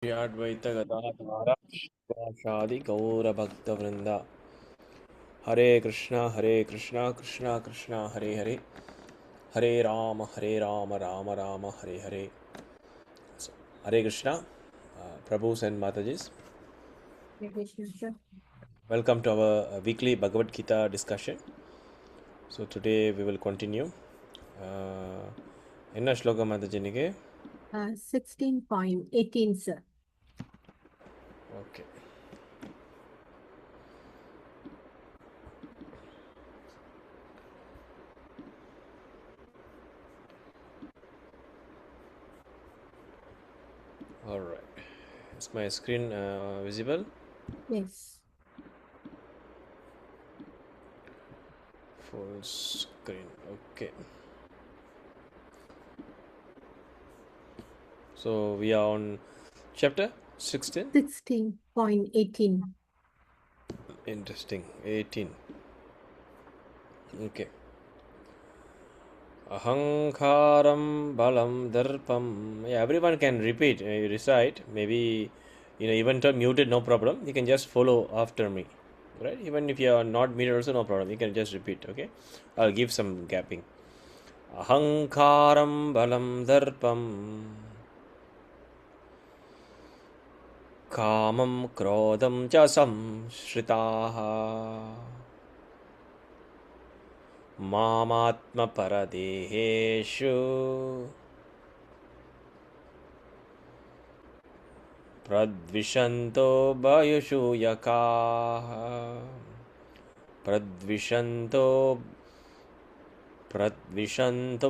Advaita Gadadhara Shadi Gaura Bhakta Vrinda Hare Krishna Krishna Krishna Hare Hare Hare Rama Rama Rama Hare Hare. So, Hare Krishna, Prabhus and Matajis. Welcome to our weekly Bhagavad Gita discussion. So today we will continue. என்ன ஸ்லோகம் மாதாஜி இன்னைக்கு? 16.18, sir. Okay. All right. Is my screen visible? Yes. Full screen. Okay. So we are on chapter 16. 16.18. Interesting. 18. Okay. Ahankaram balam darpam. Yeah, everyone can repeat, recite. Maybe, even though muted, no problem. You can just follow after me, right? Even if you are not muted, also no problem. You can just repeat. Okay, I'll give some gapping. Ahankaram balam darpam. Kamam krodam cha samshritaha. Mamatma paradeheshu. Pradvishanto bayushu yakaha. Pradvishanto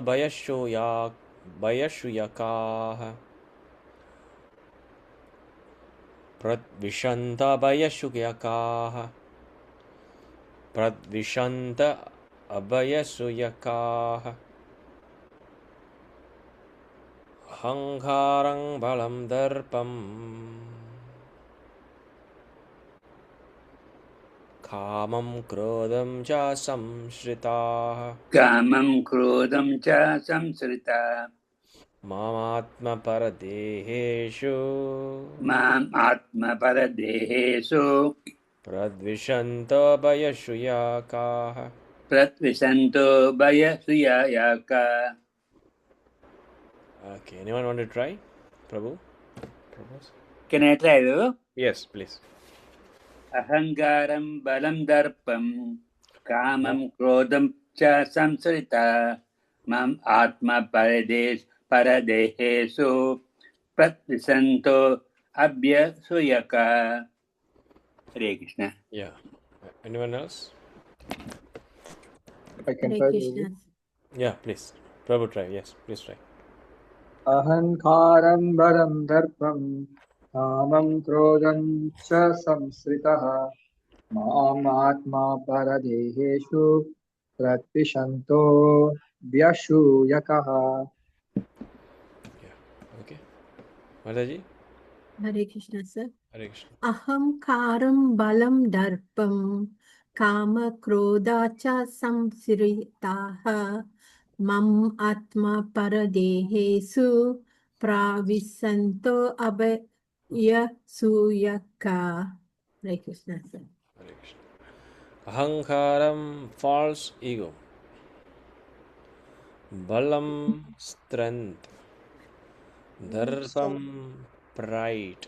bayashu yakaha. Pradvishanta bayashu yakaha. Pradvishanta abayashu yakaha. Ahankarang balam darpam. Kamam krodam cha samshritaha. Kamam krodam cha samsrita. Mamatma paradeheshu. Mam atma paradehesu. Pradvishanta bayashu yakaha. Pratvisanto baya suyayaka. Okay, anyone want to try? Prabhu? Can I try though? Yes, please. Ahangaram balam darpam. Kamam krodam cha samsrita. Mam atma paradehesu. Pratvisanto abya suyaka. Hare Krishna. Yeah. Anyone else? I can Hare try. Krishna. Yeah, please. Prabhu try. Yes, please try. Ahankaram balam darpam kamam krodam cha samsritaha mam atma paradeheshu pratvishanto vyashu yakaha. Yeah. Okay. Mataji? Hare Krishna, sir. Hare Krishna. Aham karam balam darpam kama krodha cha samsritaha mam atma paradehesu pravisanto abhaya suyaka. Hare Krishna, sir. Hare Krishna. Ahankaram, false ego. Balam, strength. Darpam, pride.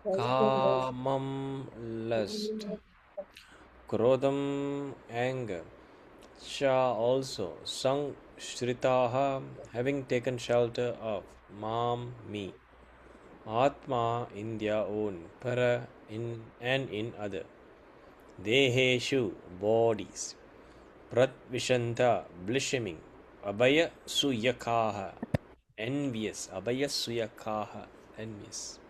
Kamam, lust. Krodam, anger. Sha also, sang shritaha, having taken shelter of, mam, me. Atma, in their own, para, in and in other. Deheshu, bodies. Pratvishanta, blaspheming. Abhaya suyakaha, envious. Abhaya suyakaha, envious.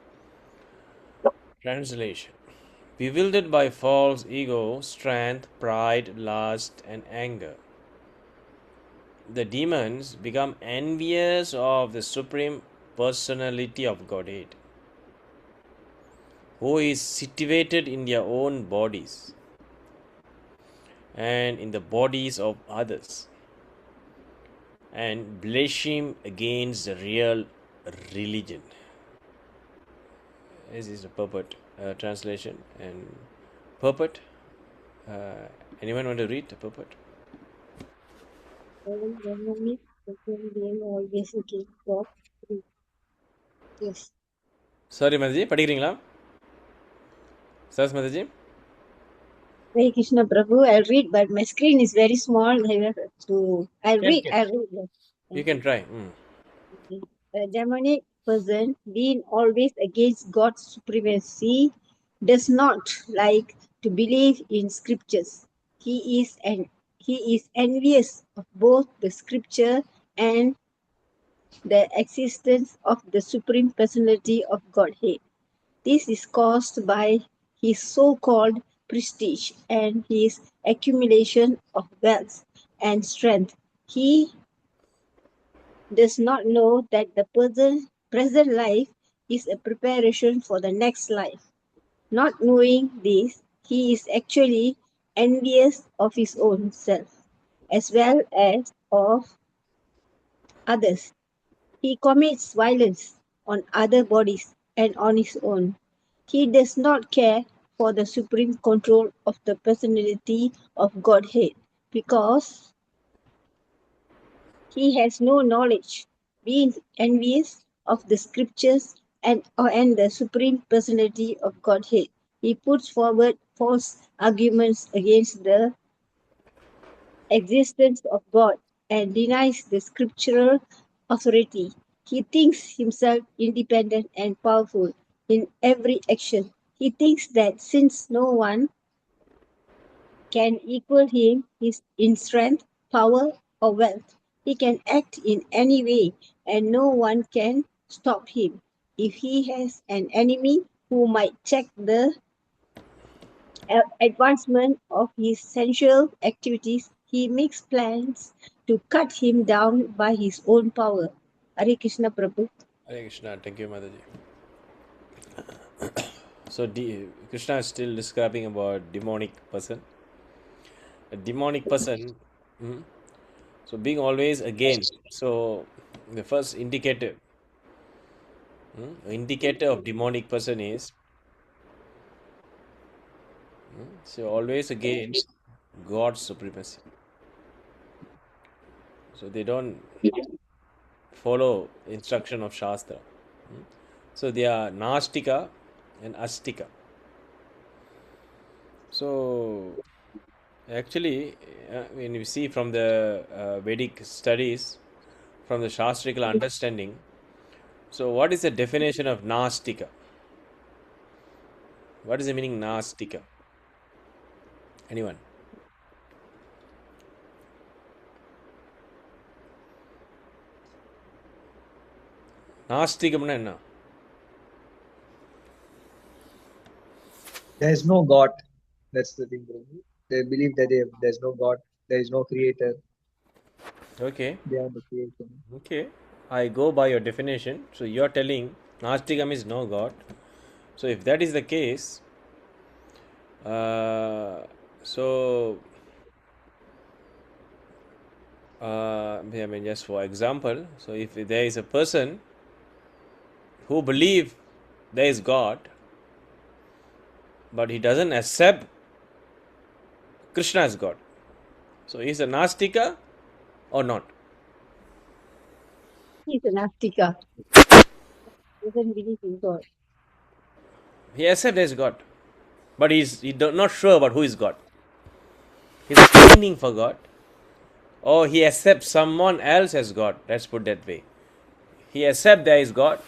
Translation. Bewildered by false ego, strength, pride, lust, and anger, the demons become envious of the Supreme Personality of Godhead, who is situated in their own bodies and in the bodies of others, and blaspheme against the real religion. This is a purport translation and purport. Anyone want to read the purport? Harmonic person being always against God. Yes. Sorry, Mataji, படிக்கிறீங்களா? Sas Mataji? Hare Krishna Prabhu, I'll read, but my screen is very small. I'll Can, read. can. I'll read. Yes. You Thank can you. try. A demonic person being always against God's supremacy does not like to believe in scriptures. He is envious of both the scripture and the existence of the supreme personality of Godhead. This is caused by his so-called prestige and his accumulation of wealth and strength. He does not know that the present life is a preparation for the next life. Not knowing this, he is actually envious of his own self as well as of others. He commits violence on other bodies and on his own. He does not care for the supreme control of the personality of Godhead because he has no knowledge, being envious of the scriptures and the supreme personality of Godhead. He puts forward false arguments against the existence of God and denies the scriptural authority. He thinks himself independent and powerful in every action. He thinks that since no one can equal him in strength, power, or wealth, he can act in any way and no one can stop him. If he has an enemy who might check the advancement of his sensual activities, he makes plans to cut him down by his own power. Hare Krishna Prabhu. Hare Krishna. Thank you, Mataji. So Krishna is still describing about demonic person. A demonic person. So being always again. So the first indicator of demonic person is so always against God's supremacy. So they don't follow instruction of Shastra. So they are Nastika and Astika. So actually, when you see from the Vedic studies, from the Shastrical understanding, so what is the definition of Nastika? What is the meaning Nastika? Anyone? நாஸ்திகம்னா என்ன? There is no God. That's the thing, Prabhu. They believe that there's no God, there is no creator Okay, beyond the creation. okay. I go by your definition. So you are telling Nastikam is no God. So if that is the case, so I mean, just for example, so if there is a person who believe there is God, but he doesn't accept Krishna as God, so he is a Nastika or not? He is a Nastika. Doesn't believe in God. He accepts there is God, but he's not sure about who is God. He's finding for God, or he accepts someone else as God. Let's put that way. He accepts there is God,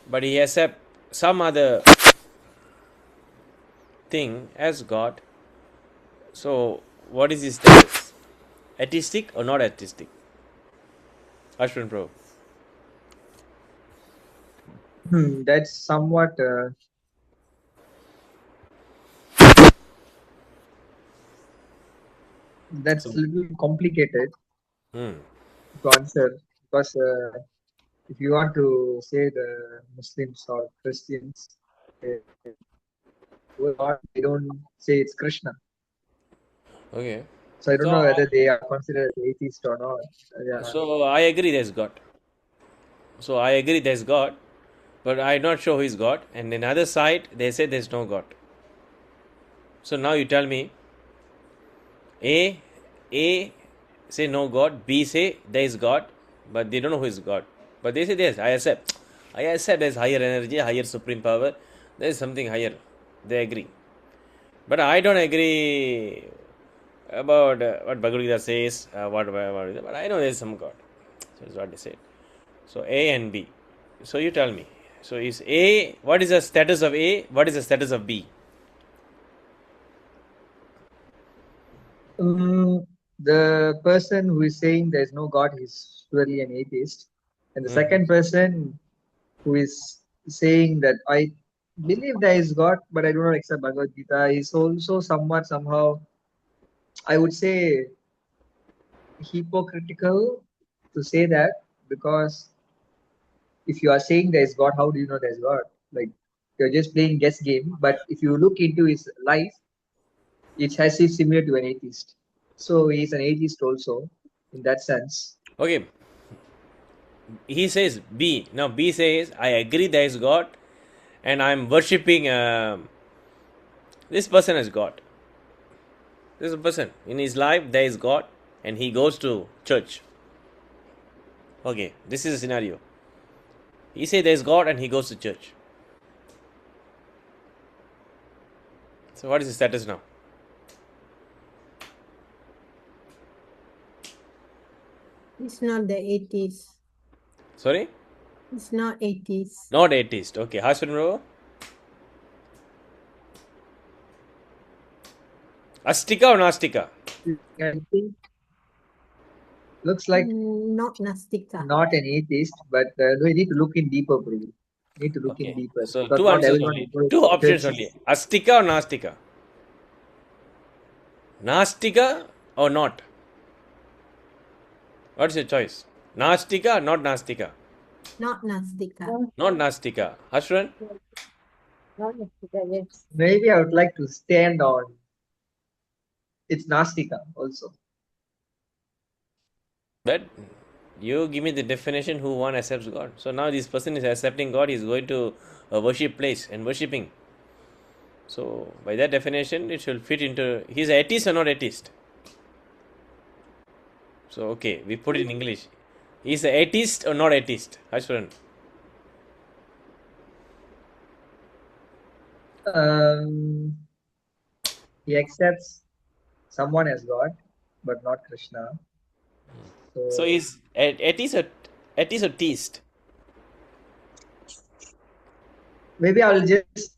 but he accepts some other thing as God. So what is his status? Atheistic or not atheistic? Ashwin Bro. That's somewhat that's a little complicated to answer because if you want to say the Muslims or Christians, they don't say it's Krishna. Okay. So I don't know whether they are considered atheist or not. Yeah. So I agree there's God. So I agree there's God, but I'm not sure who is God. And in other side, they say there's no God. So now you tell me, A say no God, B say there is God, but they don't know who is God. But they say yes, I accept. I accept there's higher energy, higher supreme power, there is something higher. They agree. But I don't agree about what Bhagavad Gita says, but I know there is some God. So that's what they said. So A and B. So you tell me. So is A, what is the status of A? What is the status of B? The person who is saying there is no God is surely an atheist, and the second person who is saying that I believe there is God, but I do not accept Bhagavad Gita is also somewhat somehow, I would say, hypocritical to say that, because if you are saying there is God, how do you know there is God? Like, you're just playing guess game. But if you look into his life, it has is similar to an atheist. So he's an atheist also in that sense. Okay, he says B. Now B says, I agree there is God and I am worshipping this person as God. This is a person. In his life there is God and he goes to church. Okay, this is a scenario. He says there is God and he goes to church. So what is his status now? It's not the 80s. Sorry? It's not 80s. Not atheist. Okay, husband bro. Astika or Nastika? I think looks like Not Nastika. not an atheist, but we need to look in deeper, bro. Need to look in Okay. deeper, So because two not answers everyone only. will go Two to options church. only. Astika or Nastika? Nastika or not? What's your choice? Nastika or not Nastika? Not Nastika. Not Nastika. Ashran? Not yes. Maybe I would like to stand on it's Nastika also. But you give me the definition who one accepts God. So now this person is accepting God, he is going to a worship place and worshipping. So by that definition, it should fit into. He's atheist or not atheist? So okay, we put it in English. He's a atheist or not atheist? Ashwaran. He accepts someone as God, but not Krishna. So he's atheist or theist? Maybe I will just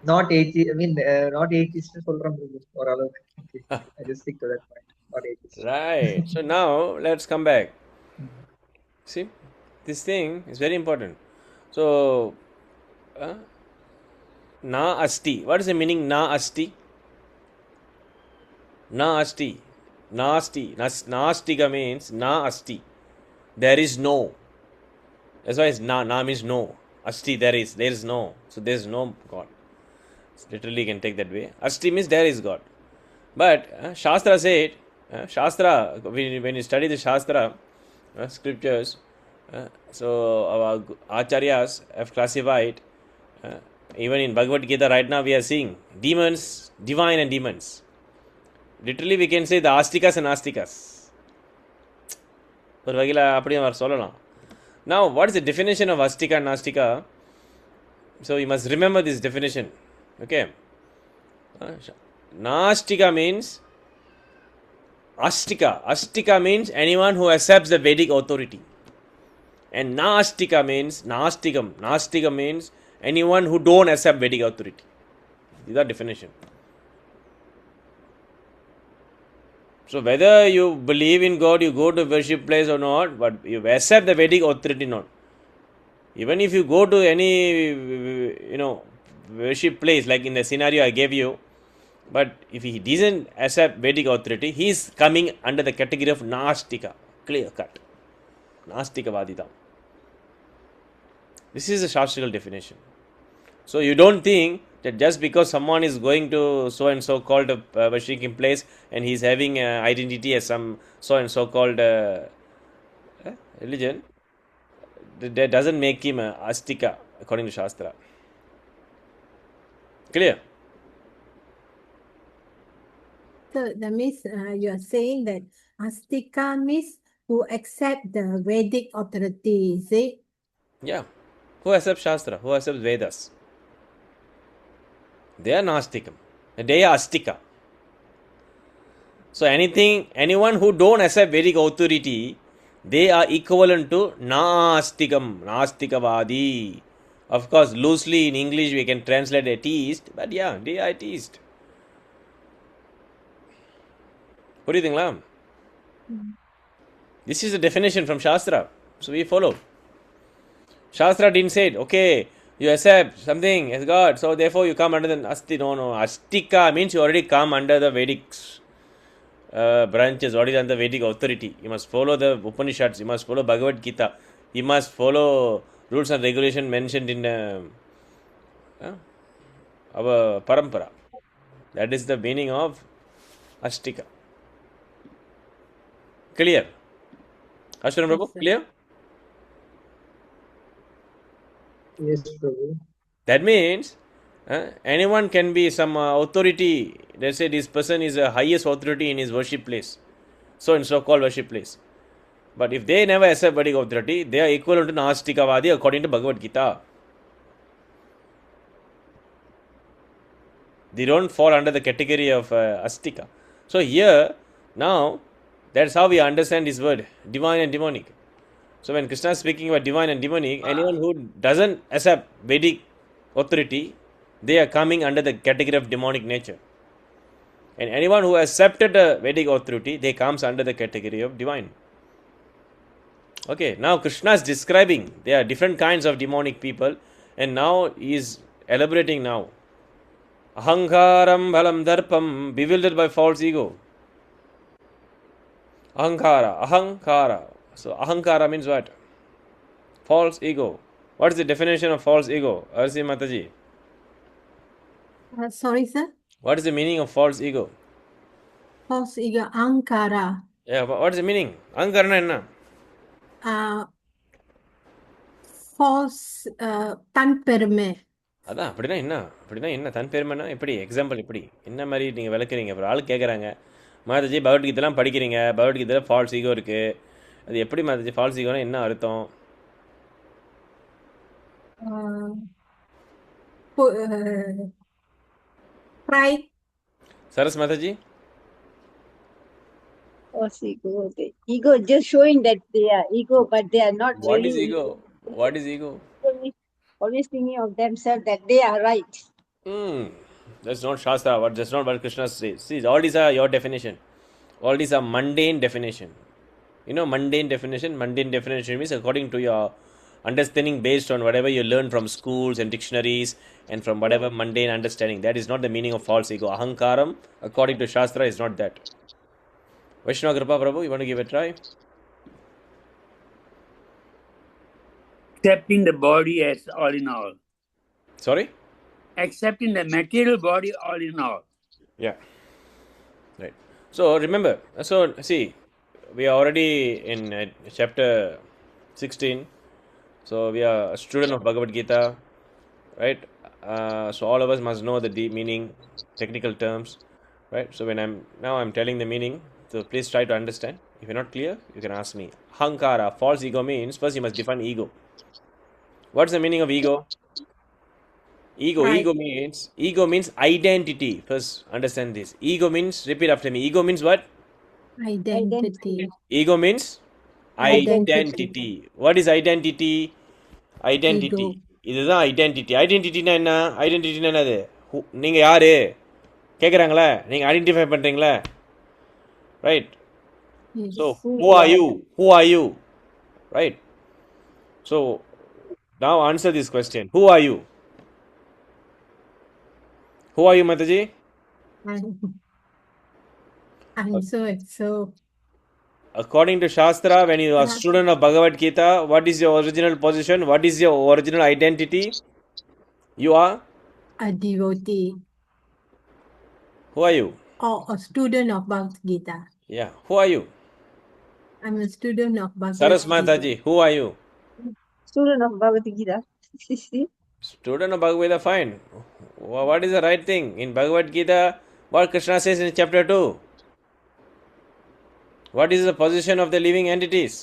not atheist. I mean, not atheist or other. Okay, I just stick to that point. Not atheist. Right. So now let's come back. See, this thing is very important. So, na asti. What is the meaning na asti? Na asti. Nasti. Nastika means na asti. There is no. That's why it's na. Na means no. Asti, there is. There is no. So there is no God. So literally, you can take that way. Asti means there is God. But Shastra said, Shastra, when you study the Shastra, scriptures, so our acharyas have classified, even in Bhagavad Gita right now we are seeing demons, divine and demons. Literally we can say the astikas and astikas. Now what is the definition of astika and nastika? So you must remember this definition. Okay. Nastika means astika. Astika means anyone who accepts the Vedic authority. And nastika means nastikam. Nastikam means anyone who don't accept Vedic authority. These are definition. So whether you believe in God, you go to worship place or not, but you accept the Vedic authority not. Even if you go to any worship place, like in the scenario I gave you, but if he doesn't accept Vedic authority, he is coming under the category of Nastika. Clear cut. Nastika Vadita. This is a Shastrical definition. So you don't think that just because someone is going to so and so called worshipping place and he is having identity as some so and so called religion, that doesn't make him a astika according to Shastra. Clear? So that means you are saying that Astika means who accept the Vedic authority, is it? Yeah. Who accepts Shastra? Who accepts Vedas? They are Nastikam. They are Astika. So anyone who don't accept Vedic authority, they are equivalent to Nastikam, Nastikavadi. Of course, loosely in English we can translate atheist, but yeah, they are atheist. What do you think, Lam? This is the definition from Shastra, so we follow. Shastra didn't say it, okay, you accept something as God, so therefore you come under the Asti. No. Astika means you already come under the Vedic branches, already under Vedic authority. You must follow the Upanishads, you must follow Bhagavad Gita, you must follow rules and regulation mentioned in our parampara. That is the meaning of Astika. Clear? Ashwaran Prabhu, sir. clear? Yes, Prabhu. That means anyone can be some authority. Let's say this person is the highest authority in his worship place, so in so-called worship place. But if they never accept Vedic authority, they are equivalent to Nastikavadi according to Bhagavad Gita. They don't fall under the category of Astika. So here, now, that's how we understand this word, divine and demonic. So when Krishna is speaking about divine and demonic, anyone who doesn't accept Vedic authority, they are coming under the category of demonic nature. And anyone who accepted the Vedic authority, they comes under the category of divine. Okay, now Krishna is describing there are different kinds of demonic people, and now he is elaborating now. Ahankaram balam darpam, bewildered by false ego. Ahankara. So ahankara means what? False ego. What is the definition of false ego? Arsi Mataji. Sorry, sir. What is the meaning of false ego? False ego, Ankara. Yeah, what is the meaning? Ahankarana enna? False தன்பெருமை. அதான் அப்படின்னா என்ன தன் பெருமைன்னா எப்படி example எப்படி என்ன மாதிரி நீங்கள் விளக்குறீங்க அப்புறம் ஆள் கேட்குறாங்க மாதாஜி பகவத்கீதைலாம் படிக்கிறீங்க பகவத்கீதையில் ஃபால்ஸ் ஈகோ இருக்குது அது எப்படி மாதாஜி ஃபால்ஸ் ஈகோனா என்ன அர்த்தம் Pride. Saras Mataji False ego. The ego just showing that they are ego, but they are not What really is ego? What is ego? Always thinking of themselves that they are right. That's not Shastra. That's not what Krishna says. See, all these are your definition. All these are mundane definition. You know, mundane definition. Mundane definition means according to your understanding based on whatever you learn from schools and dictionaries and from whatever mundane understanding. That is not the meaning of false ego. Ahankaram, according to Shastra, is not that. Vaishnava Kripa Prabhu, you want to give it a try? Accepting the body as all in all. Sorry? Accepting the material body all in all. Yeah. Right. So remember, so see, we are already in chapter 16. So we are a student of Bhagavad Gita, right? So all of us must know the deep meaning, technical terms, right? So when I'm telling the meaning, so please try to understand. If you're not clear, you can ask me. Hankara, false ego means, first you must define ego. What's the meaning of ego? Ego means identity. First understand this. Ego means, repeat after me. Ego means what? Identity. Ego means identity. What is identity? Identity. இதுதான் identity ஐடென்டிட்டினா என்ன ஐடென்டிட்டினா என்னது நீங்கள் யார் கேட்குறாங்களே நீங்கள் identify பண்ணுறீங்களே right so who are you right so now answer this question who are you Mataji? I'm so According to Shastra, when you are a student of Bhagavad Gita, what is your original position? What is your original identity? You are? a devotee. Who are you? Or a student of Bhagavad Gita. Yeah. Who are you? I'm a student of Bhagavad Saras Gita. Mataji, who are you? student of Bhagavad Gita. Student of Bhagavad Gita, fine. What is the right thing? In Bhagavad Gita, what Krishna says in chapter 2? What is the position of the living entities?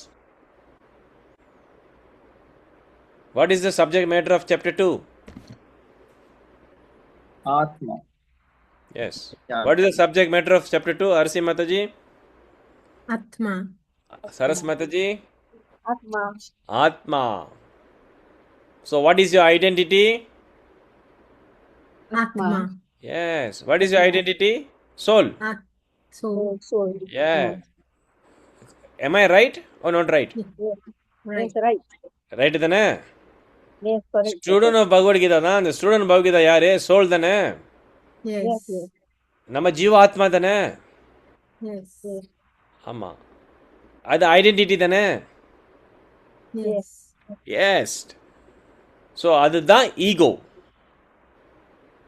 What is the subject matter of chapter 2? Atma. Yes. Yeah. What is the subject matter of chapter 2? Arsi Mataji? Atma. Saras Mataji? Atma. Atma. So what is your identity? Atma. Yes. What is your identity? Soul. So, Soul. Yeah. Am I right or not right? Yes. right. Yes, right. Right தானே? Yes, correct. Student of Bhagavad Geetha தான். அந்த student பகவத் கீதா யாரு? Soul தானே? Yes. Yes, yes. நம்ம ஜீவாத்மா தானே? Yes. Yes. ஆமா. அது ஐடென்டிட்டி தானே? Yes. எஸ். ஸோ அதுதான் ஈகோ.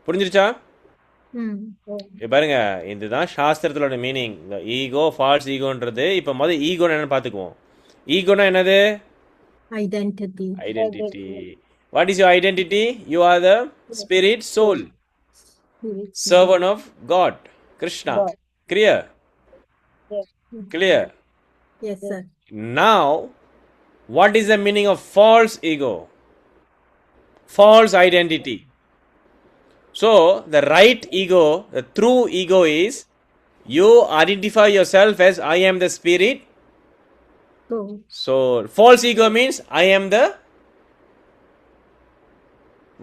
புரிஞ்சிருச்சா? Hmm. பாருங்க, இதுதான் சாஸ்திரத்தோட மீனிங். இந்த ஈகோ, ஃபால்ஸ் ஈகோன்றது. இப்போ முதல் ஈகோன்னு என்னன்னு பார்த்துக்குவோம். ஈகோனா என்னது? Identity. Identity. What is your identity? You are the spirit soul, Spirit. servant of God, Krishna. God. Clear? Yes. Clear. Yes, sir. Now, what is the meaning of false ego? False identity. So, the right ego, the true ego is you identify yourself as I am the spirit. So, false ego means I am the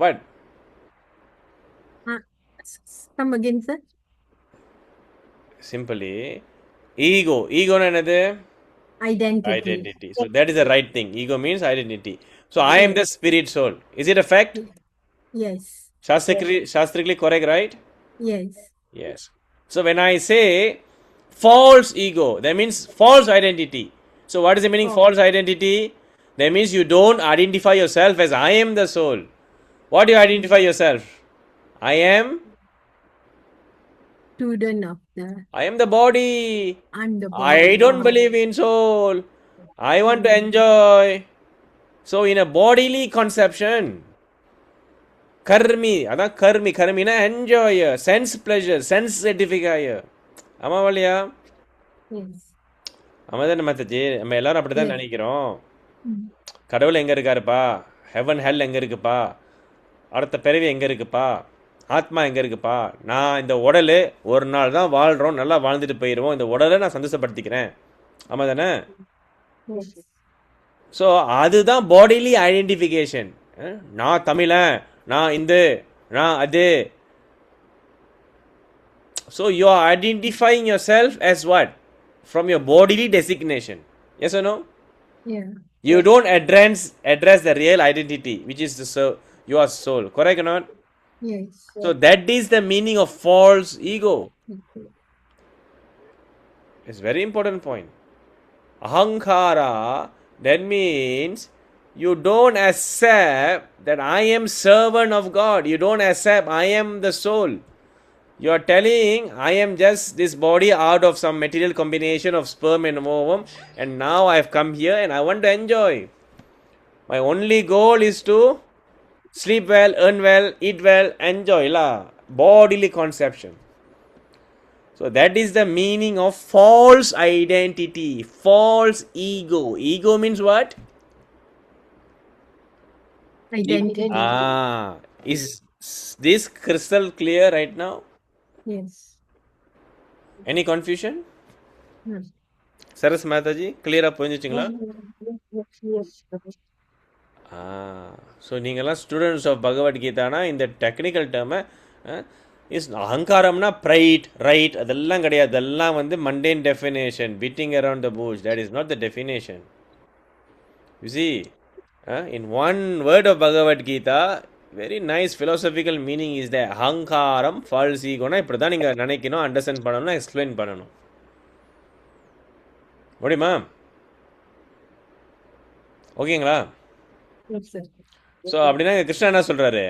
what? Come again, sir. Simply, ego. Ego na enadhu? Identity. Identity. So, that is the right thing. Ego means identity. So, I am the spirit soul. Is it a fact? Yes. Shastrically correct, right? Yes. Yes. So, when I say false ego, that means false identity. So, what is the meaning false identity? That means you don't identify yourself as I am the soul. What do you identify yourself? I am Student of the. I am the body. I'm the I body. don't believe in soul. I want to enjoy. So, in a bodily conception, karmi, அதான் கர்மினா enjoyer, sense pleasure, sense certifier. ஆமா வழியா? Yes. ஆமாதானே மத்தஜி? நம்ம எல்லாரும் அப்படிதான் நினைக்கிறோம். Hmm. கடவுள் எங்க இருக்காருப்பா? Heaven ஹெல் எங்க இருக்குப்பா? அடுத்த பிறவி எங்க இருக்குப்பா? ஆத்மா எங்க இருக்குப்பா? நான் இந்த உடல் ஒரு நாள் தான் வாழ்றோம், நல்லா வாழ்ந்துட்டு போயிடுவோம், இந்த உடலை நான் சந்தோஷப்படுத்திக்கிறேன். ஆமா தானே? Yes. ஸோ அதுதான் பாடிலி ஐடென்டிஃபிகேஷன். நான் தமிழன், நான் இந்து, நான் அது. So you are identifying your self as what? From your bodily designation. Yes or no? Yeah. You don't address the real identity, which is your soul. Correct or not? Yes. So that is the meaning of false ego. It's very important point. Ahankara, that means you don't accept that I am servant of God. You don't accept I am the soul. You are telling I am just this body out of some material combination of sperm and ovum, and now I have come here and I want to enjoy. My only goal is to sleep well, earn well, eat well, enjoy la. Bodily conception. So that is the meaning of false identity, false ego. Ego means what? Identity. Is this crystal clear right now? Yes. Any confusion? Hmm. Saras Mataji, clear up புரிஞ்சுச்சுங்களா? Yes. So நீங்கள்லாம் students of பகவத் கீதானா இந்த technical டேர்மை is அகங்காரம்னா fried right அதெல்லாம் கிடையாது. அதெல்லாம் வந்து mundane definition, beating around the bush. That is not the definition. You see, in one word of Bhagavad Gita very nice philosophical meaning is the ahankaram false ஈகோனா இப்படி தான் நீங்கள் நினைக்கணும், அண்டர்ஸ்டாண்ட் பண்ணணும், எக்ஸ்பிளைன் பண்ணணும். முடியுமா? ஓகேங்களா? Yes, sir. ஸோ அப்படின்னா கிருஷ்ணா என்ன சொல்றாரு?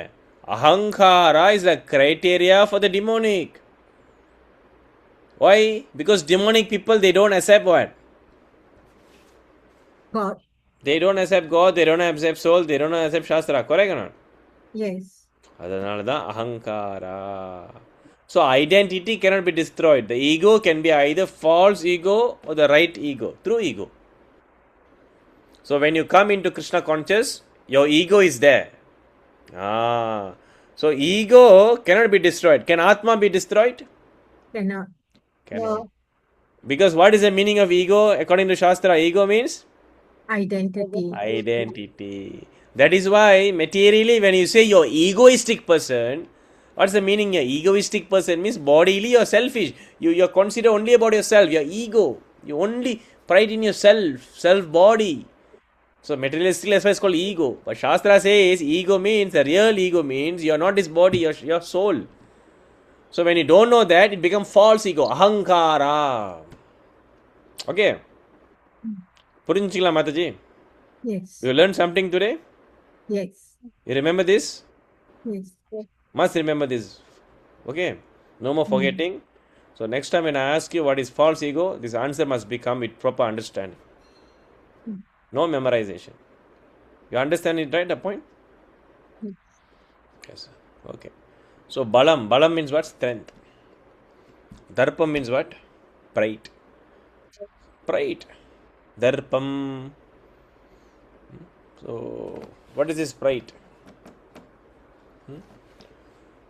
Ahankara is the criteria for the demonic. Why? Because demonic people, they don't accept what? God. They don't accept God, they don't accept soul, they don't accept Shastra. Correct or not? Yes. அதனால தான் அகங்காரா. So identity cannot be destroyed. The ego can be either false ego or the right ego, through ego. So when you come into Krishna conscious, your ego is there. So ego cannot be destroyed. Can Atma be destroyed? Cannot. Cannot. Because what is the meaning of ego according to Shastra? Ego means Identity. identity. That is why materially when you say you're egoistic person, what's the meaning here? Egoistic person means bodily you're selfish. You're consider only about yourself, your ego. You only pride in yourself, self body. So materialistic that's why it's called ego. But Shastra says ego means, the real ego means you're not this body, you're your soul. So when you don't know that, it becomes false ego. Ahankara. Okay. புரிஞ்சுக்கலாம் Mataji? Yes. You learned something today? Yes. You remember this? Yes. Must remember this. Okay? No more forgetting. So next time when I ask you what is false ego, this answer must become with proper understanding. No memorization. You understand it, right? The point? Yes. Okay. So balam. Balam means what? Strength. Darpam means what? Pride. Pride. Darpam. So what is this pride?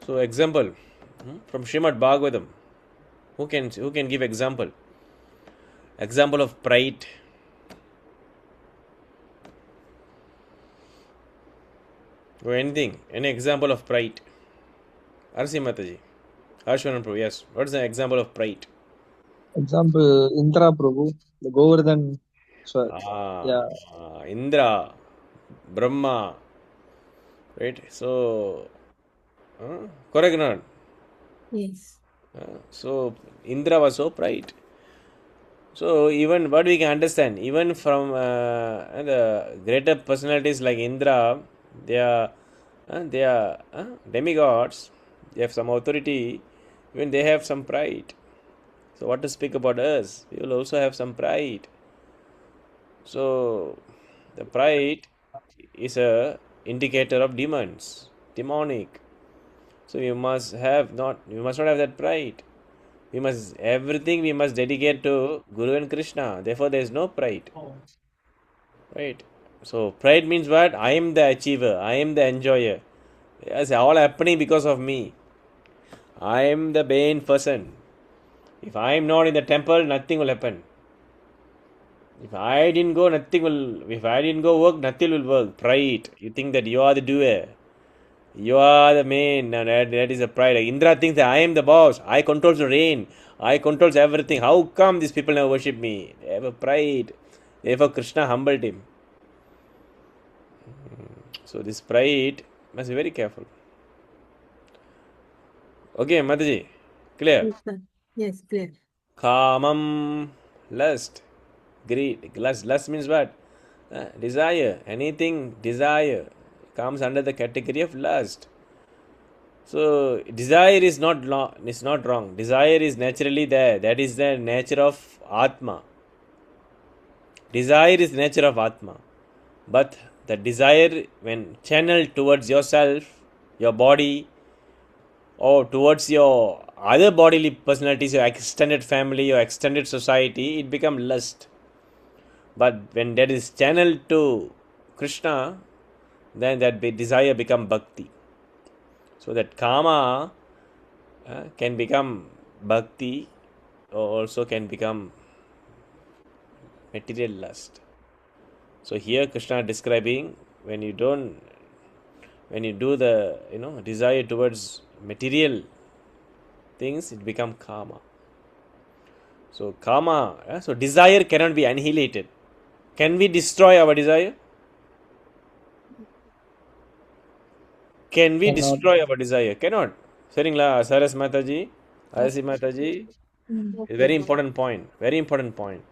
So example from Srimad Bhagavatam. Who can give example? Example of pride. Or anything. Any example of pride? Arsi Mataji. Ashwaran Prabhu. Yes. What is the example of pride? Example, Indra Prabhu, the Govardhan. So, yeah. Indra, Brahma. Right? So, correct or not? Yes. So Indra was so pride. So even what we can understand, even from the greater personalities like Indra, they are demigods. They have some authority. Even they have some pride. So what to speak about us? We will also have some pride. So the pride is a indicator of demons, demonic. So we must not have that pride. We must dedicate to Guru and Krishna. Therefore there is no pride. Right? So pride means what? I am the achiever, I am the enjoyer. Yes, all happening because of me. I am the main person. If I am not in the temple, nothing will happen. If I didn't go work, nothing will work. Pride. You think that you are the doer. You are the main. That is the pride. Indra thinks that I am the boss. I controls the rain. I controls everything. How come these people never worship me? They have a pride. Therefore Krishna humbled him. So this pride must be very careful. Okay, Mataji. Clear? Yes, sir. Yes, clear. Kamam, lust, greed. Lust means what? Desire. Anything desire comes under the category of lust. So desire is not wrong. Desire is naturally there. That is the nature of Atma. Desire is the nature of Atma. But the desire, when channeled towards yourself, your body, or towards your other bodily personalities, your extended family, your extended society, it becomes lust. But when that is channeled to Krishna, then that desire become bhakti. So that kama can become bhakti, or also can become material lust. So here Krishna is describing when you do the desire towards material things, it become kama. So kama, so desire cannot be annihilated. Can we destroy our desire? Can we destroy our desire? Cannot. Seringla, Saras Mataji, Arasi Mataji, is very important point. Very important point.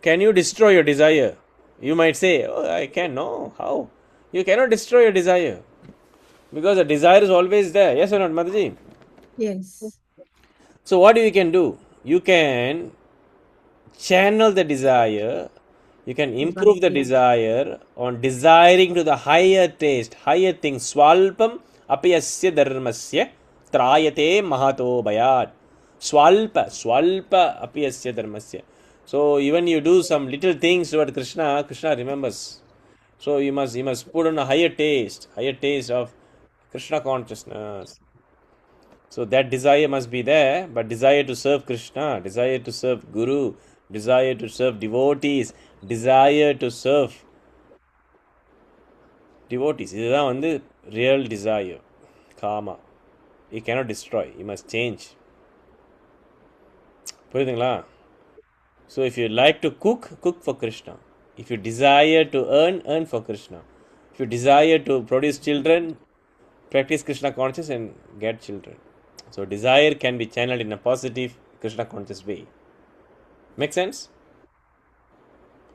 Can you destroy your desire? You might say, oh, I can. No. How? You cannot destroy your desire. Because the desire is always there. Yes or not, Mataji? Yes. So what you can do? You can channel the desire You can improve the desire on desiring to the higher taste, higher things. Swalpam apyasya dharmasya trayate mahato bayat. Swalpa apyasya dharmasya. So even you do some little things toward Krishna, Krishna remembers. So you must put on a higher taste of Krishna consciousness. So that desire must be there, but desire to serve Krishna, desire to serve Guru, desire to serve devotees, desire to serve devotees. இதுதான் வந்து real desire, karma. You cannot destroy, you must change. புரியுதுங்களா? So if you like to cook, cook for Krishna. If you desire to earn, earn for Krishna. If you desire to produce children, practice Krishna conscious and get children. So desire can be channeled in a positive Krishna conscious way. Make sense?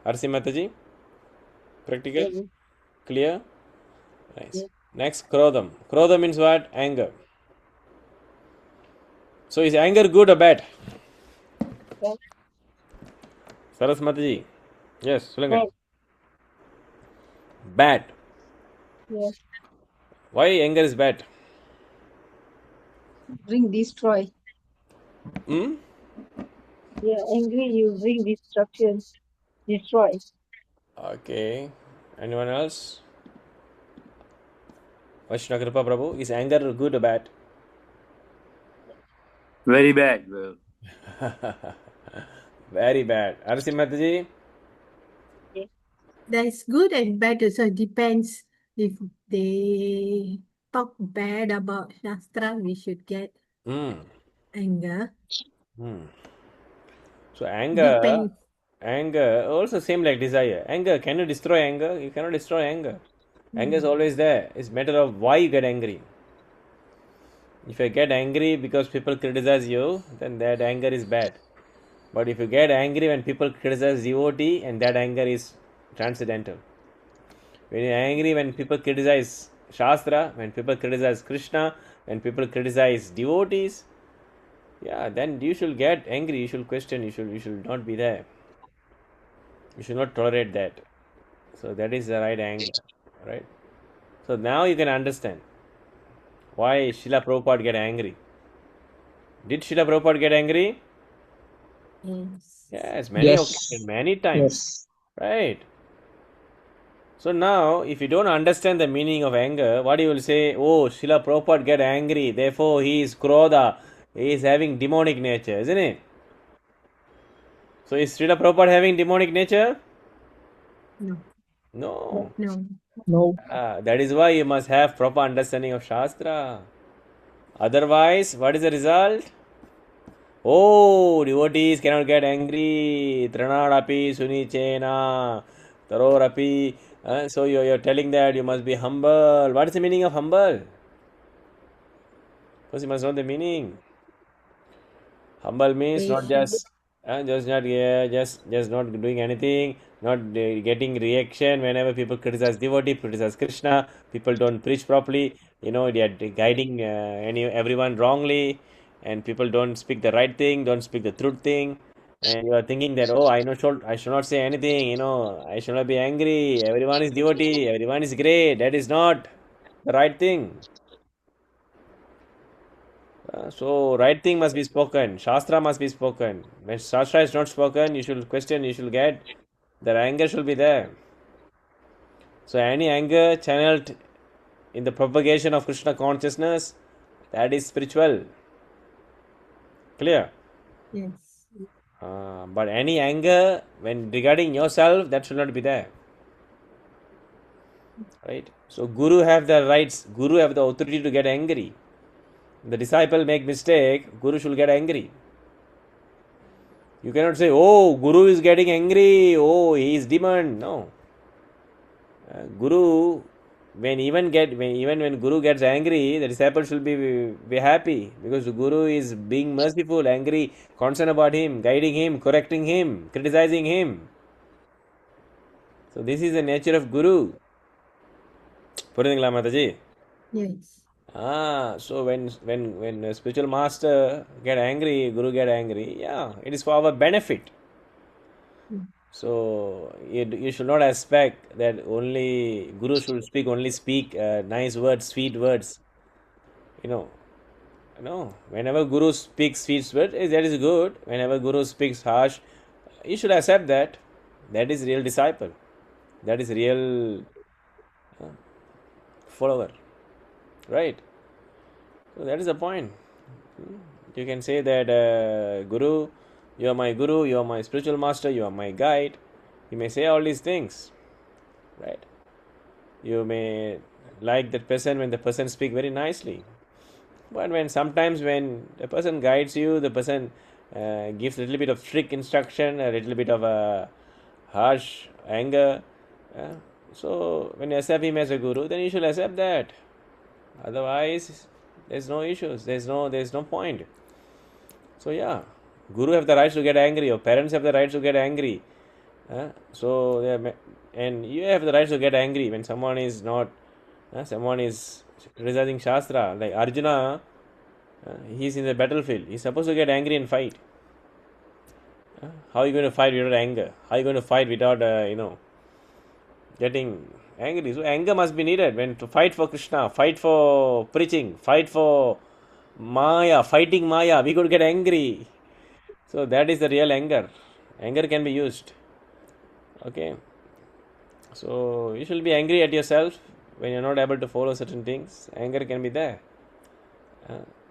Arsi Mataji? Practical? Yes. Clear? Nice. Yes. Next, Krodham. Krodham means what? Anger. So is anger good or bad? Yes. Saras Mataji? Yes, சொல்லுங்க. Bad. Bad. Yes. Why anger is bad? Bring destroy. Hmm? Yeah, angry, you bring destruction, destroy. Okay. Anyone else? Vaishnav Kripa Prabhu, is anger good or bad? Very bad. Very bad. Arsi Mataji? Yes. That's good and bad also. Depends if they talk bad about Shastra, we should get Hmm. anger. Hmm. So anger Depends. also same like desire. Anger, can you destroy anger? You cannot destroy anger. Anger is always there. It's matter of why you get angry. If you get angry because people criticize you, then that anger is bad. But if you get angry when people criticize devotee, and that anger is transcendental. When you're angry when people criticize Shastra, when people criticize Krishna, when people criticize devotees, yeah, then you should get angry, you should question, you should not be there. You should not tolerate that. So that is the right anger, right? So now you can understand why Srila Prabhupada get angry. Did Srila Prabhupada get angry? Yes. Yes, many Yes. occasions, many times, Yes. right? So now, if you don't understand the meaning of anger, what you will say? Oh, Srila Prabhupada get angry, therefore he is krodha, he is having demonic nature, isn't it? So is Srila Prabhupada having demonic nature? No. No. No. No. That is why you must have proper understanding of Shastra. Otherwise, what is the result? Oh, devotees cannot get angry. Tranadapi sunichena. Tarorapi. So you're telling that you must be humble. What is the meaning of humble? First, you must know the meaning. Humble means not just not just not doing anything, not getting reaction whenever people criticize devotee, criticize Krishna. People don't preach properly. They are guiding everyone wrongly, and people don't speak the right thing, don't speak the truth thing. And you are thinking that, oh, I should not say anything. I should not be angry. Everyone is devotee. Everyone is great. That is not the right thing. So right thing must be spoken. Shastra must be spoken. When Shastra is not spoken, you should question, you should get. The anger should be there. So any anger channeled in the propagation of Krishna consciousness, that is spiritual. Clear? Yes. But any anger when regarding yourself, that should not be there. Right? So Guru have the rights, Guru have the authority to get angry. The disciple make mistake, Guru should get angry. You cannot say, oh, Guru is getting angry, oh, he is demon. No. Guru, when Guru gets angry, the disciple should be happy because the Guru is being merciful, angry, concerned about him, guiding him, correcting him, criticizing him. So this is the nature of Guru. புரியுதுங்களா Mataji? Yes. So when a spiritual master get angry, Guru get angry, yeah, it is for our benefit. So you should not expect that only Guru should speak nice words, sweet words. You know, no. Whenever Guru speaks sweet words, that is good. Whenever Guru speaks harsh, you should accept that. That is real disciple. That is real follower, right? So that is the point. You can say that Guru, you are my Guru, you are my spiritual master, you are my guide. You may say all these things, right? You may like that person when the person speak very nicely, but sometimes when the person guides you, the person gives a little bit of strict instruction, a little bit of a harsh anger. uh, so when you accept him as a guru, then you should accept that. Otherwise, there's no issues. There's no point. So yeah, guru have the right to get angry, or parents have the right to get angry. So and you have the right to get angry when someone is not, someone is criticizing Shastra. Like Arjuna, he's in the battlefield. He's supposed to get angry and fight. How are you going to fight without anger? How are you going to fight without getting angry? So anger must be needed when to fight for Krishna, fight for preaching, fight for Maya, fighting Maya. We could get angry. So that is the real anger. Anger can be used. Okay. So you should be angry at yourself when you're not able to follow certain things. Anger can be there.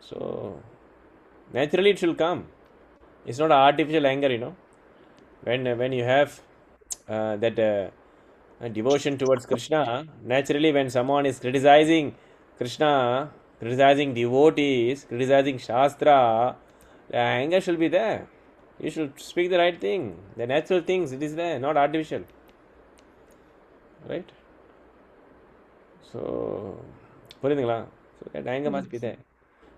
So naturally it should come. It's not artificial anger. When you have that devotion towards Krishna, naturally when someone is criticizing Krishna, criticizing devotees, criticizing Shastra, the anger should be there. You should speak the right thing. The natural things, it is there, not artificial. Right? So, புரியுதுங்களா? So that anger must be there.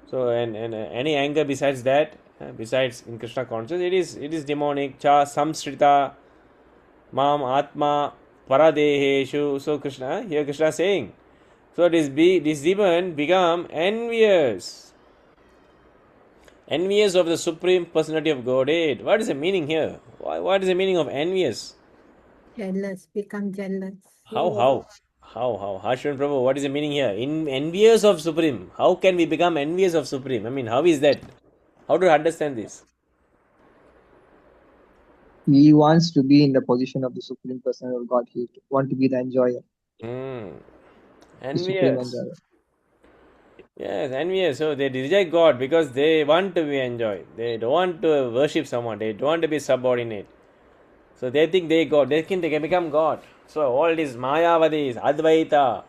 So and any anger besides that, besides in Krishna consciousness, it is demonic. Cha samsrita mam atma paradeheshu. So Krishna, here Krishna is saying, so this demon become envious of the Supreme Personality of Godhead. What is the meaning here? What is the meaning of envious? Jealous, become jealous. How? Harshvan Prabhu, what is the meaning here? In envious of Supreme. How can we become envious of Supreme? I mean, how is that? How to understand this? He wants to be in the position of the Supreme Person of Godhead, want to be the enjoyer, the Supreme Envious. enjoyer. Yes, envious. So they reject God because they want to be enjoyed. They don't want to worship someone. They don't want to be subordinate. So they think they God. They think they can become God. So all these Mayavadis, Advaita,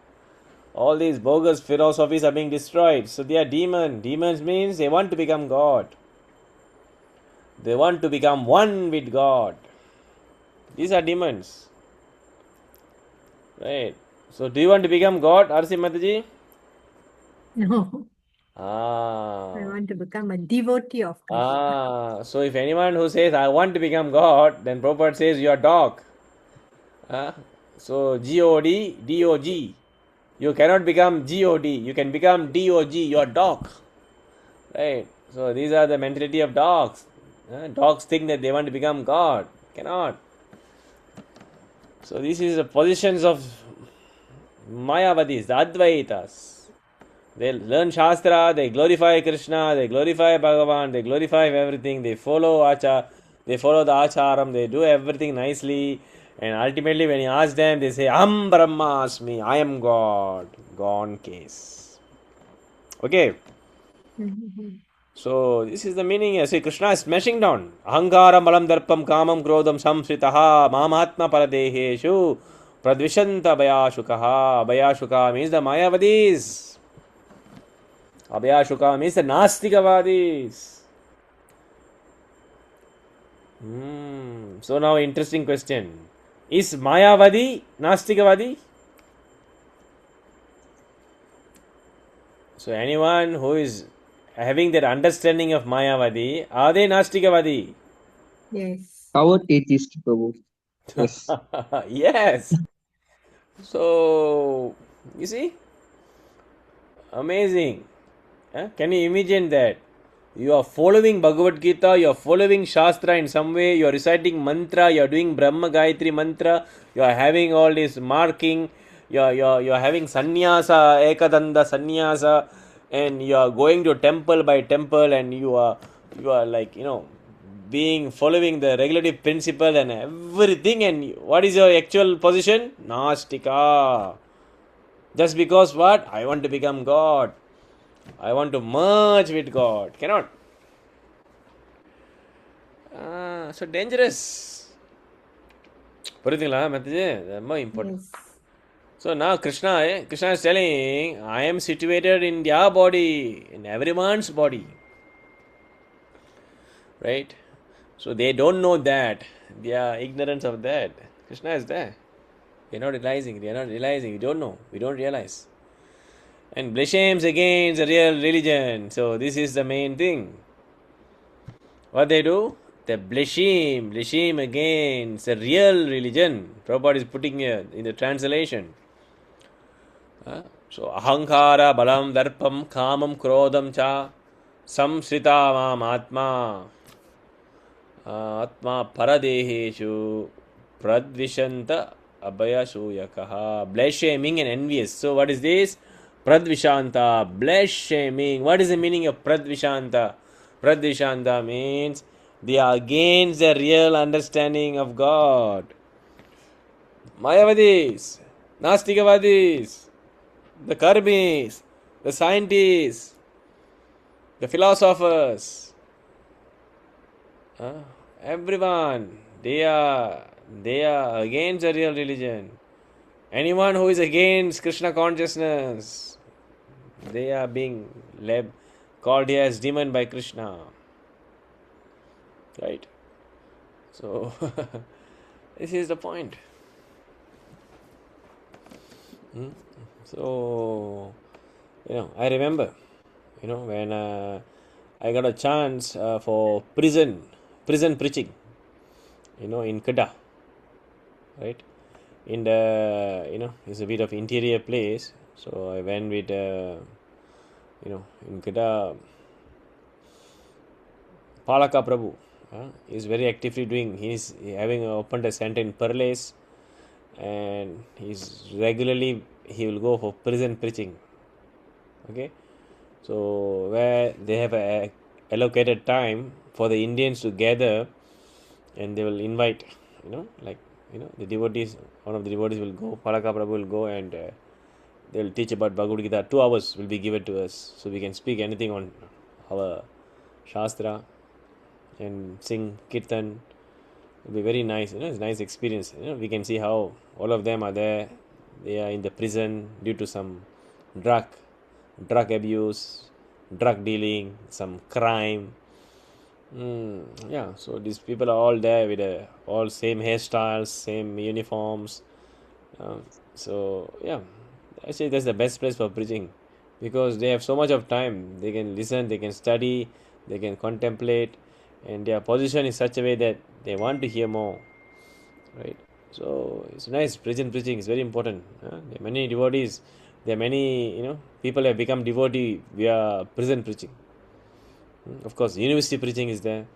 all these bogus philosophies are being destroyed. So they are demons. Demons means they want to become God. They want to become one with God. These are demons. Right. So do you want to become God, Arsi Mataji? No, I Ah. want to become a devotee of Krishna. So if anyone who says, I want to become God, then Prabhupada says, you are dog. So G-O-D, D-O-G. You cannot become G-O-D. You can become D-O-G. You are dog. Right. So these are the mentality of dogs. Dogs think that they want to become God. Cannot. So this is the positions of Mayavadis, the Advaitas. They learn Shastra, they glorify Krishna, they glorify Bhagavan, they glorify everything, they follow the Acharam, they do everything nicely, and ultimately when you ask them, they say, Am Brahmasmi, I am God. Gone case. Okay. So this is the meaning here. See, Krishna is smashing down. Ahankaram balam darpam kamam krodam samsritaha mamatma paradeheshu pradvishanta bayashukaha. Bayashuka means the Mayavadis. Abhyashuka means the Nastikavadis. So now interesting question. Is Mayavadi Nastikavadi? So anyone who is having that understanding of Mayavadi, are they Nastikavadi? Yes. Our atheist, Prabhu. Yes. Yes. So you see, amazing. Can you imagine that? You are following Bhagavad Gita, you are following Shastra in some way, you are reciting mantra, you are doing Brahma Gayatri mantra, you are having all this marking, you are having sannyasa, ekadanda sannyasa, and you are going to temple by temple, and you are like, being following the regulative principle and everything, and what is your actual position? Nastika. Just because what? I want to become God. I want to merge with God. Cannot. So dangerous. புரியுதுங்களா மெத்தது ரொம்ப important. Yes. So now Krishna is telling, I am situated in their body, in everyone's body. Right? So they don't know that. They are ignorant of that. Krishna is there. They are not realizing. We don't know. We don't realize. And blasphemes against the real religion. So this is the main thing. What they do? They blaspheme against the real religion. Prabhupada is putting here in the translation. So ahankara balam darpam kamam krodam cha samsrita mam atma atma paradeheshu pradvishanta abhayasuyakaha. Blaspheming and envious. So what is this? Pradvishanta, blaspheming. What is the meaning of Pradvishanta? Pradvishanta means they are against the real understanding of God. Mayavadis, Nastikavadis, the Karmis, the scientists, the philosophers, everyone, they are against the real religion. Anyone who is against Krishna consciousness, they are being called here as demon by Krishna. Right? So, this is the point. So, I remember, when I got a chance for prison preaching, in Kedah, right? In the, it's a bit of interior place. So I went with, in Kedah, Palaka Prabhu is very actively doing. He's having opened a center in Perles, and he will go for prison preaching. Okay, so where they have a allocated time for the Indians to gather, and they will invite, the devotees. One of the devotees will go. Palaka Prabhu will go, and they will teach about Bhagavad Gita. 2 hours will be given to us, so we can speak anything on our Shastra and sing Kirtan. It will be very nice. It's a nice experience. We can see how all of them are there. They are in the prison due to some drug abuse, drug dealing, some crime. So these people are all there with all same hairstyles, same uniforms. So I say that's the best place for preaching, because they have so much of time. They can listen, they can study, they can contemplate, and their position is such a way that they want to hear more. Right? So it's nice. Prison preaching is very important. There are many devotees. There are many people have become devotee via prison preaching. Of course, university preaching is there.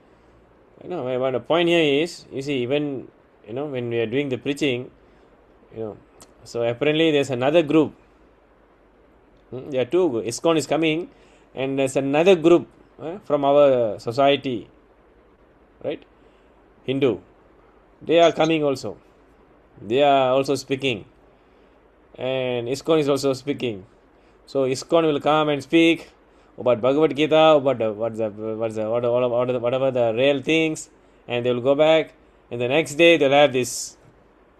But the point here is, you see, even when we are doing the preaching, so apparently there's another group. There are two. ISKCON is coming, and there's another group from our society, right? Hindu. They are coming also. They are also speaking, and ISKCON is also speaking. So ISKCON will come and speak about Bhagavad Gita, about whatever the real things, and they will go back, and the next day they'll have this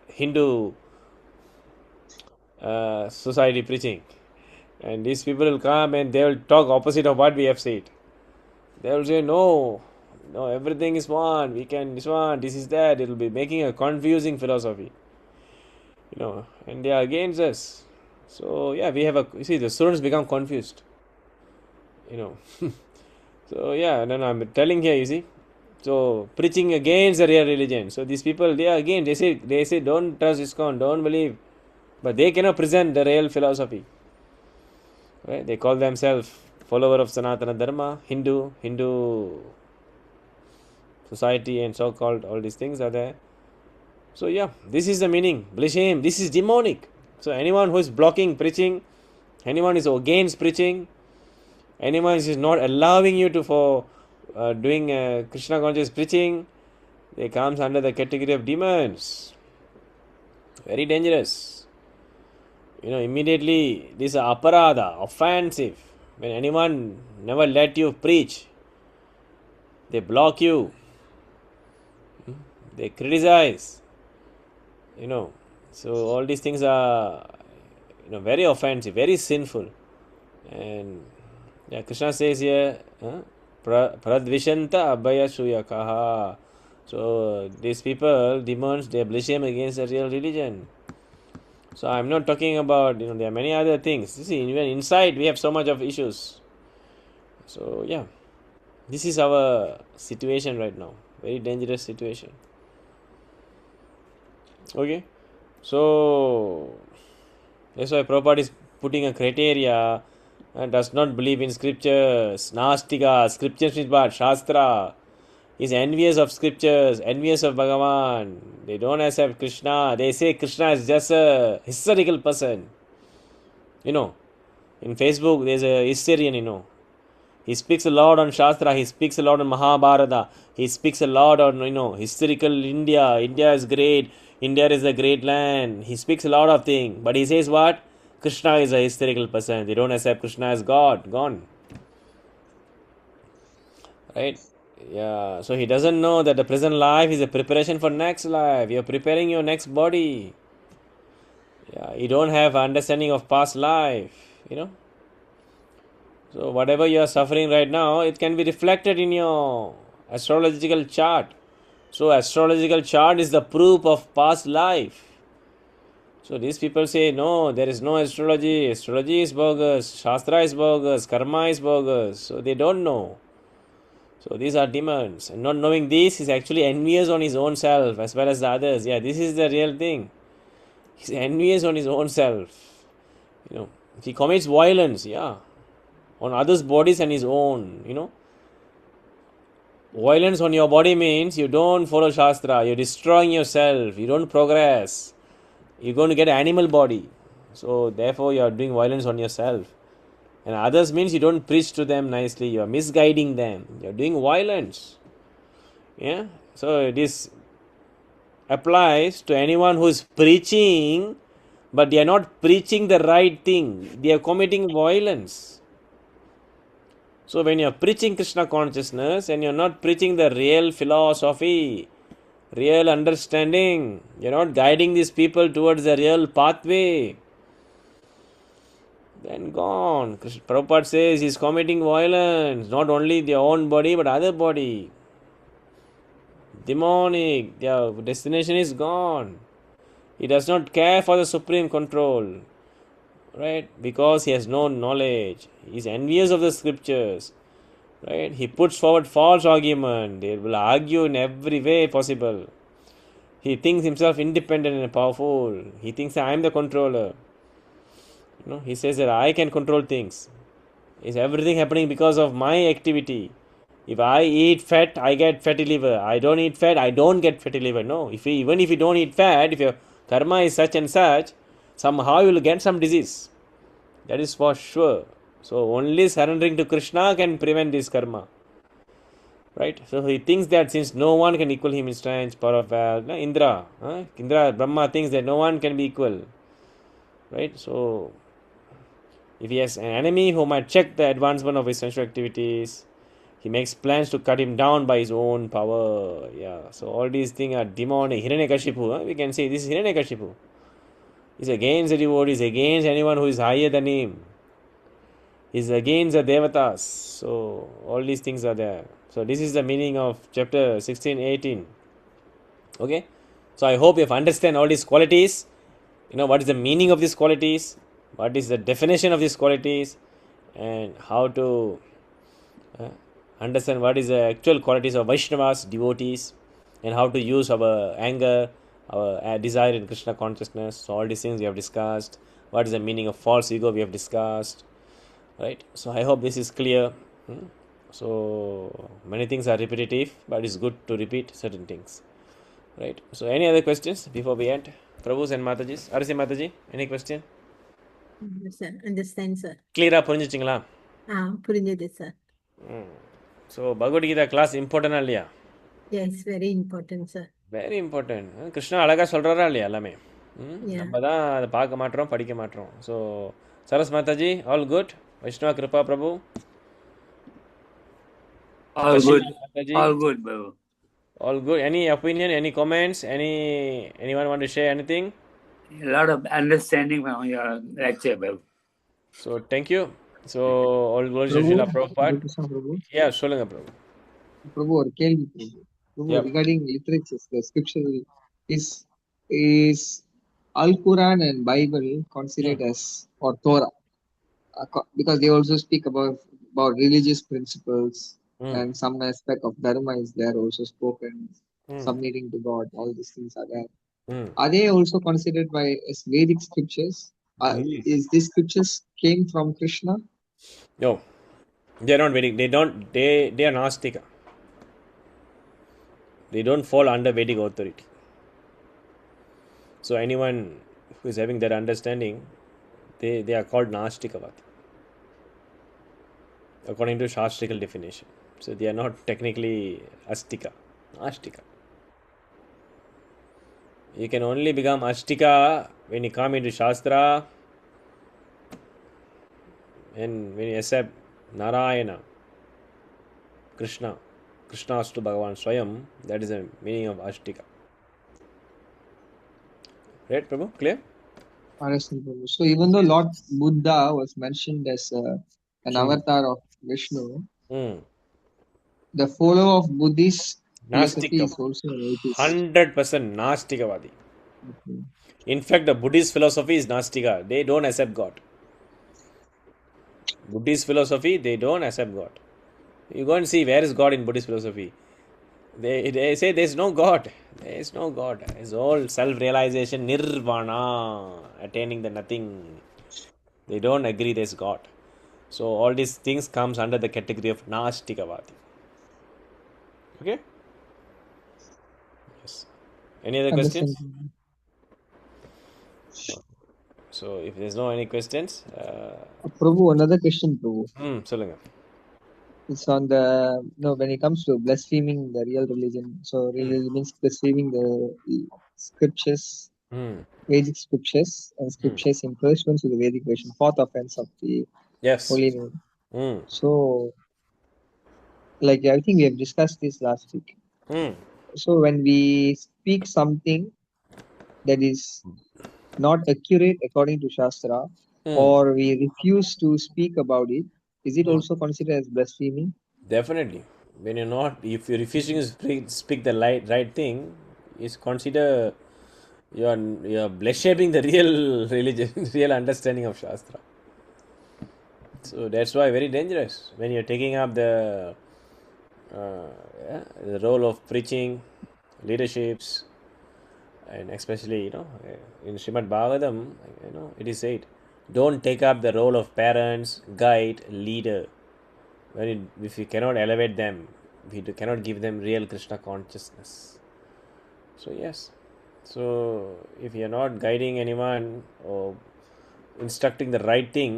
Hindu society preaching, and these people will come and they will talk opposite of what we have said. They will say no, everything is one. We can this one, this is that. It will be making a confusing philosophy, and they are against us. So we have the students become confused. So I'm telling here, you see. So preaching against the real religion. So these people, they say don't trust ISKCON, don't believe, but they cannot present the real philosophy. Right? They call themselves follower of Sanatana Dharma, Hindu society and so-called all these things are there. So yeah, this is the meaning. Blishim, this is demonic. So anyone who is blocking preaching, anyone is against preaching, anyone is not allowing you to for doing Krishna conscious preaching, they comes under the category of demons. Very dangerous. Immediately this is aparada, offensive. When anyone never let you preach, they block you, they criticize. So all these things are very offensive, very sinful. And Krishna says here, pradvishanta abhaya suyakaha. So these people, demons, they blaspheme against the real religion. So I'm not talking about, there are many other things. You see, even inside we have so much of issues. So yeah, this is our situation right now. Very dangerous situation. Okay, so that's why Prabhupada is putting a criteria and does not believe in scriptures. Nastika, scriptures means what? Shastra. Is envious of scriptures, envious of Bhagavan. They don't accept Krishna. They say Krishna is just a historical person. In Facebook there's a historian, He speaks a lot on Shastra, he speaks a lot on Mahabharata, he speaks a lot on, historical India. India is great, India is a great land. He speaks a lot of things. But he says what? Krishna is a historical person. They don't accept Krishna as God. Gone. Right? Yeah, so he doesn't know that the present life is a preparation for next life. You're preparing your next body. Yeah, you don't have understanding of past life, So whatever you are suffering right now, it can be reflected in your astrological chart. So astrological chart is the proof of past life. So these people say, no, there is no astrology. Astrology is bogus. Shastra is bogus. Karma is bogus. So they don't know. So these are demons. And not knowing this, is actually envious on his own self as well as the others. Yeah, this is the real thing. He's envious on his own self. If he commits violence, on others' bodies and his own, Violence on your body means you don't follow Shastra. You're destroying yourself. You don't progress. You're going to get an animal body. So therefore you are doing violence on yourself. And others means you don't preach to them nicely. You are misguiding them. You are doing violence. Yeah. So this applies to anyone who is preaching, but they are not preaching the right thing. They are committing violence. So when you are preaching Krishna consciousness and you are not preaching the real philosophy, real understanding, you are not guiding these people towards the real pathway, then gone. Prabhupada says he is committing violence, not only their own body but other body. Demonic, their destination is gone. He does not care for the supreme control, right? Because he has no knowledge. He is envious of the scriptures, right? He puts forward false argument. They will argue in every way possible. He thinks himself independent and powerful. He thinks that I am the controller. He says that I can control things. Is everything happening because of my activity? If I eat fat, I get fatty liver. I don't eat fat, I don't get fatty liver. No, even if you don't eat fat, if your karma is such and such, somehow you will get some disease. That is for sure. So only surrendering to Krishna can prevent this karma. Right? So he thinks that since no one can equal him in strength, power of wealth, Indra, Brahma thinks that no one can be equal. Right? So if he has an enemy who might check the advancement of his sensual activities, he makes plans to cut him down by his own power. Yeah. So all these things are demonic. Hiranyakashipu. We can say this is Hiranyakashipu. He's against the devotees, against anyone who is higher than him. He's against the devatas. So all these things are there. So this is the meaning of chapter 16, 18. Okay. So I hope you have understand all these qualities. What is the meaning of these qualities? What is the definition of these qualities? And how to understand what is the actual qualities of Vaishnavas, devotees, and how to use our anger, our desire in Krishna consciousness. So all these things we have discussed. What is the meaning of false ego we have discussed. right? So I hope this is clear. So many things are repetitive, but it's good to repeat certain things, right? So any other questions before we end? Prabhus and Matajis. Arasi Mataji, any question? Yes, sir. Understand, sir. Clear புரிஞ்சிச்சிங்களா? புரிஞ்சது, sir. So Bhagavad Gita class important இல்லையா? Yes, very important, sir. Very important. Krishna அழகாக சொல்கிறாரா இல்லையா எல்லாமே? Yeah. நம்ம தான் அதை பார்க்க மாட்டோம், படிக்க மாட்டோம். So Saras Mataji, all good. Vaishnava Kripa Prabhu. All good. Mataji, All good, Prabhu. all good. Any opinion, any comments, anyone want to share anything? A lot of understanding from your lecture, Prabhu. So thank you. So all glories to Prabhu, Srila Prabhupada. Hare Krishna, Prabhu. Yeah, சொல்லுங்க பிரபு. Prabhu, ஒரு கேள்வி Prabhu. Prabhu, Yep. regarding literatures, the scripture is Al Quran and Bible considered as or Torah, because they also speak about religious principles, and some aspect of dharma is there also spoken, submitting to God. All these things are there. Are they also considered as Vedic scriptures? Is these scriptures came from Krishna? No, they are not Vedic. They are Nastika. They don't fall under Vedic authority. So anyone who is having that understanding, they are called Nastikavati, according to Shastrical definition. So they are not technically Astika, Nastika. You can only become Astika when you come into Shastra and when you accept Narayana, Krishna, Krishnastu Bhagavan Swayam. That is the meaning of Astika. Right, Prabhu? Clear? Understand, Prabhu. So even though Lord Buddha was mentioned as an avatar of Vishnu, the follower of Buddhist philosophy is also an atheist. 100% Nastikavadi. Okay. In fact, the Buddhist philosophy is Nastika. They don't accept God. Buddhist philosophy, they don't accept God. You go and see where is God in Buddhist philosophy. They say there is no God. There is no God. It's all self-realization, nirvana, attaining the nothing. They don't agree there is God. So all these things comes under the category of Nastikavadi. Okay? Yes. Any other questions? So if there's no any questions, Prabhu, another question, Prabhu. சொல்லுங்க. It's on the when it comes to blaspheming the real religion. So religion means blaspheming the scriptures, Vedic scriptures, and scriptures in correspondence to the Vedic version, fourth offense of the holy name. So, like I think we have discussed this last week. So when we speak something that is not accurate according to Shastra, or we refuse to speak about it, is it also considered as blaspheming? Definitely. When you're not, if you're refusing to speak the right thing, it's considered you're blaspheming the real religion, real understanding of Shastra. So that's why very dangerous when you're taking up the role of preaching, leaderships, and especially in Srimad Bhagavatam, it is said, don't take up the role of parents, guide, leader. If you cannot elevate them, we cannot give them real Krishna consciousness. So yes, so if you are not guiding anyone or instructing the right thing,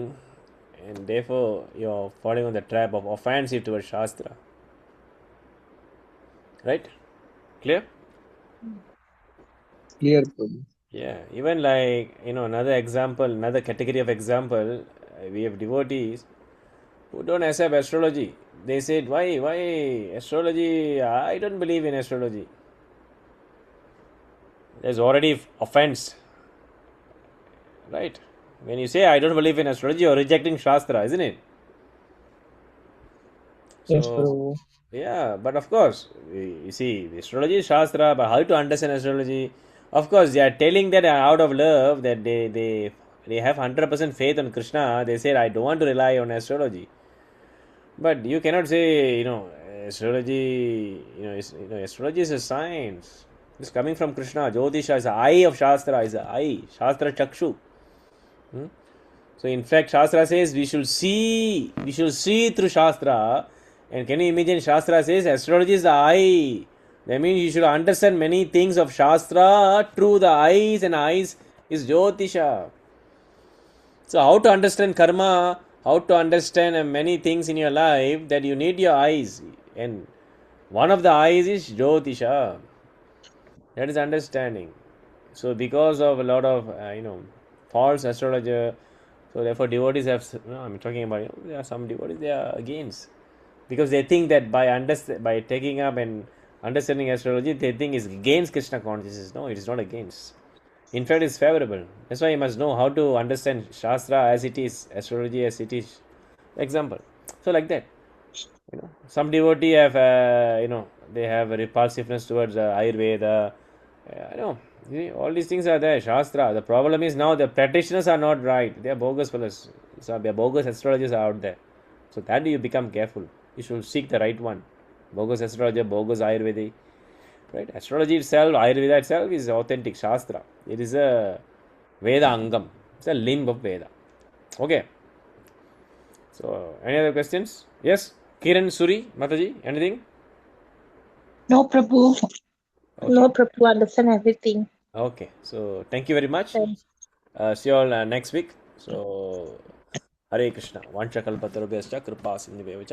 and therefore you are falling on the trap of offensive towards Shastra. Right? Clear? Clear, Prabhu. Yeah, even like another example, another category of example, we have devotees who don't accept astrology. They said, why astrology? I don't believe in astrology. There's already offense, right? When you say I don't believe in astrology, you're rejecting Shastra, isn't it? Yes, Prabhu. Yeah, but of course, you see, astrology is Shastra, but how to understand astrology? Of course, they are telling that out of love, that they have 100% faith on Krishna. They say, I don't want to rely on astrology. But you cannot say, astrology, astrology is a science. It's coming from Krishna. Jyotisha is the eye of Shastra, is the eye. Shastra Chakshu. So in fact, Shastra says we should see through Shastra. And can you imagine Shastra says astrology is the eye. That means you should understand many things of Shastra through the eyes, and eyes is Jyotisha. So how to understand karma, how to understand many things in your life, that you need your eyes. And one of the eyes is Jyotisha. That is understanding. So because of a lot of false astrologer, so therefore devotees have, I'm talking about, there are some devotees, they are against, because they think that by taking up and understanding astrology, they think it's against Krishna consciousness. No, it is not against. In fact, it's favorable. That's why you must know how to understand Shastra as it is, astrology as it is. Example. So like that, some devotee have, they have a repulsiveness towards Ayurveda. All these things are there, Shastra. The problem is now the practitioners are not right. They are bogus fellows. So there are bogus astrologers are out there. So that you become careful. You should seek the right one. Bogus astrologer, bogus Ayurveda. Right? Astrology itself, Ayurveda itself is authentic Shastra. It is a Veda Angam. It's a limb of Veda. Okay. So any other questions? Yes? Kiran Suri, Mataji, anything? No, Prabhu. No, Prabhu, understand everything. Okay. So thank you very much. Thanks. See you all next week. So Hare Krishna. Vancha kalpatarubhyascha kripa sindhubhyo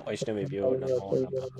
vaishnavebhyo namo namah.